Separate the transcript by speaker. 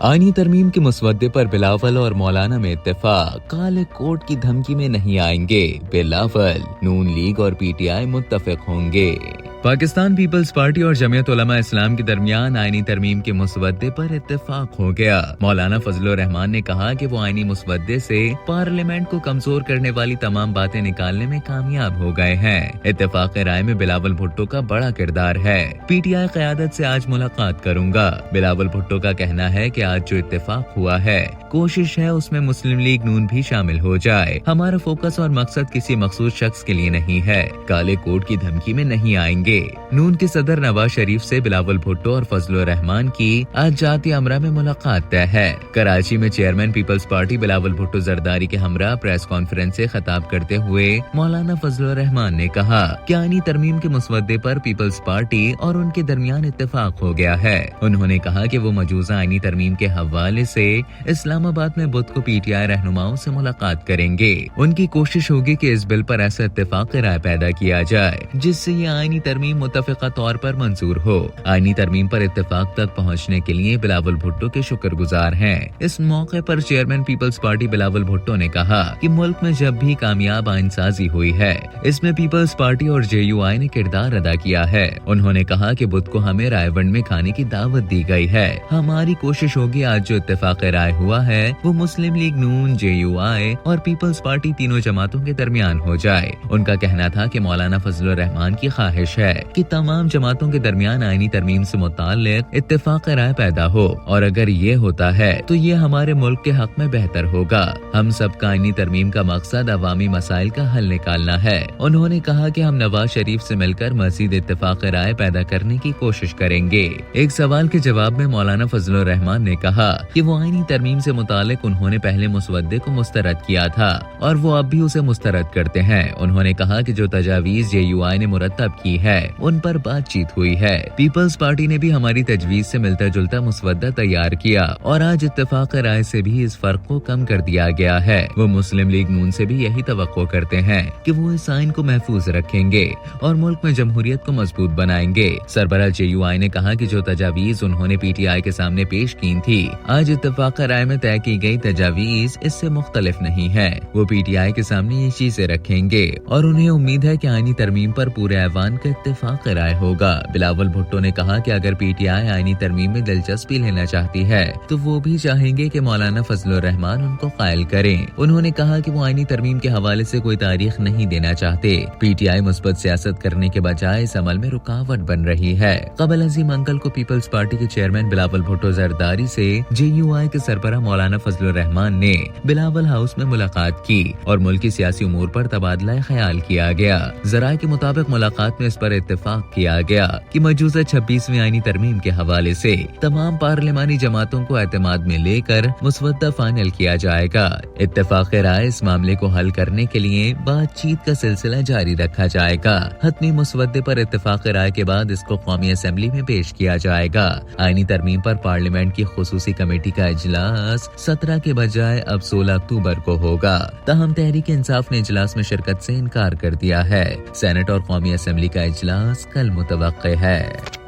Speaker 1: आईनी तरमीम के मुसवदे पर बिलावल और मौलाना में इत्तेफाक, काले कोट की धमकी में नहीं आएंगे। बिलावल, नून लीग और पीटीआई मुत्तफिक होंगे। पाकिस्तान पीपल्स पार्टी और जमीयत उलमा इस्लाम के दरमियान आईनी तरमीम के मुसवदे पर इत्तेफाक हो गया। मौलाना फजलुर रहमान ने कहा कि वो आईनी मुसवदे से पार्लियामेंट को कमजोर करने वाली तमाम बातें निकालने में कामयाब हो गए हैं। इत्तेफाक राय में बिलावल भुट्टो का बड़ा किरदार है। पीटीआई क़यादत से आज मुलाकात करूंगा। बिलावल भुट्टो का कहना है कि आज जो इत्तेफाक हुआ है, कोशिश है उसमें मुस्लिम लीग नून भी शामिल हो जाए। हमारा फोकस और मकसद किसी मखसूस शख्स के लिए नहीं है। काले कोट की धमकी में नहीं आएंगे। नून के सदर नवाज शरीफ से बिलावल भुट्टो और फजलुर रहमान की आज जाती अमरा में मुलाकात तय है। कराची में चेयरमैन पीपल्स पार्टी बिलावल भुट्टो जरदारी के हमरा प्रेस कॉन्फ्रेंस से खिताब करते हुए मौलाना फजलुर रहमान ने कहा कि आईनी तरमीम के मुसवदे पर पीपल्स पार्टी और उनके दरमियान इत्तेफाक हो गया है। उन्होंने कहा कि वो मौजूदा आईनी तरमीम के हवाले से इस्लामाबाद में बुध को पीटीआई रहनुमाओं से मुलाकात करेंगे। उनकी कोशिश होगी कि इस बिल पर ऐसा इत्तेफाक राय पैदा किया जाए जिससे ये आईनी तरमीम मुत्तफिका तौर पर मंजूर हो। आईनी तरमीम पर इत्तेफाक तक पहुंचने के लिए बिलावल भुट्टो के शुक्रगुजार हैं। इस मौके पर चेयरमैन पीपल्स पार्टी बिलावल भुट्टो ने कहा कि मुल्क में जब भी कामयाब आइनसाजी हुई है, इसमें पीपल्स पार्टी और जेयूआई ने किरदार अदा किया है। उन्होंने कहा कि बुध को हमें रायवंड में खाने की दावत दी गई है। हमारी कोशिश होगी आज जो इत्तेफाक राय हुआ है वो मुस्लिम लीग नून, जेयूआई और पीपल्स पार्टी तीनों जमातों के दरमियान हो जाए। उनका कहना था कि मौलाना फजलुर रहमान की ख्वाहिश है कि तमाम जमातों के दरमियान आईनी तरमीम से मुताल्लिक इत्तेफाक राय पैदा हो, और अगर ये होता है तो ये हमारे मुल्क के हक में बेहतर होगा। हम सबका आईनी तरमीम का मकसद अवामी मसाइल का हल निकालना है। उन्होंने कहा कि हम नवाज शरीफ से मिलकर मजीद इत्तेफाक राय पैदा करने की कोशिश करेंगे। एक सवाल के जवाब में मौलाना फजलुर रहमान ने कहा कि वो आईनी तरमीम से मुताल्लिक उन्होंने पहले मुसवदे को मुस्तरद किया था और वो अब भी उसे मुस्तरद करते हैं। उन्होंने कहा कि जो तजावीज जेयूआई ने मुरतब की है उन पर बातचीत हुई है। पीपल्स पार्टी ने भी हमारी तजवीज से मिलता जुलता मुसवदा तैयार किया और आज इत्तेफाक राय से भी इस फर्क को कम कर दिया गया है। वो मुस्लिम लीग नून से भी यही तवक्को करते हैं कि वो इस आइन को महफूज रखेंगे और मुल्क में जमहूरियत को मजबूत बनाएंगे। सरबराह जेयूआई ने कहा कि जो तजावीज उन्होंने पीटीआई के सामने पेश की थी, आज इत्तेफाक राय में तय की गई तजावीज इससे मुख्तलिफ नहीं है। वो पीटीआई के सामने ये चीजें रखेंगे और उन्हें उम्मीद है कि आईनी तरमीम पर पूरे ऐवान का इत्तेफाक राय होगा। बिलावल भुट्टो ने कहा कि अगर पीटीआई आईनी तरमीम में दिलचस्पी लेना चाहती है तो वो भी चाहेंगे कि मौलाना फजलुर रहमान उनको कायल करें। उन्होंने कहा कि वो आईनी तरमीम के हवाले से कोई तारीख नहीं देना चाहते। पीटीआई मुस्बत सियासत करने के बजाय इस अमल में रुकावट बन रही है। कबल अजीम अंकल को पीपल्स पार्टी के चेयरमैन बिलावल भुट्टो जरदारी से जेयूआई के सरबराह मौलाना फजलुर रहमान ने बिलावल हाउस में मुलाकात की और मुल्की सियासी उमूर पर तबादला ख्याल किया गया। जराये के मुताबिक मुलाकात में इस पर इत्तेफाक किया गया कि मौजूदा 26वीं आईनी तरमीम के हवाले से तमाम पार्लिमानी जमातों को एतमाद में लेकर मुसवदा फाइनल किया जाएगा। इत्तेफाक राय इस मामले को हल करने के लिए बातचीत का सिलसिला जारी रखा जाएगा। हतमी मुसवदे पर इत्तेफाक राय के बाद इसको कौमी असेंबली में पेश किया जाएगा। आईनी तरमीम पर पार्लियामेंट की खुसूसी कमेटी का इजलास 17 के बजाय अब 16 अक्टूबर को होगा। ताहम तहरीक इंसाफ ने इजलास में शिरकत से इनकार कर दिया है। सेनेट और कौमी असेंबली का इजलास कल मुतवक्के है।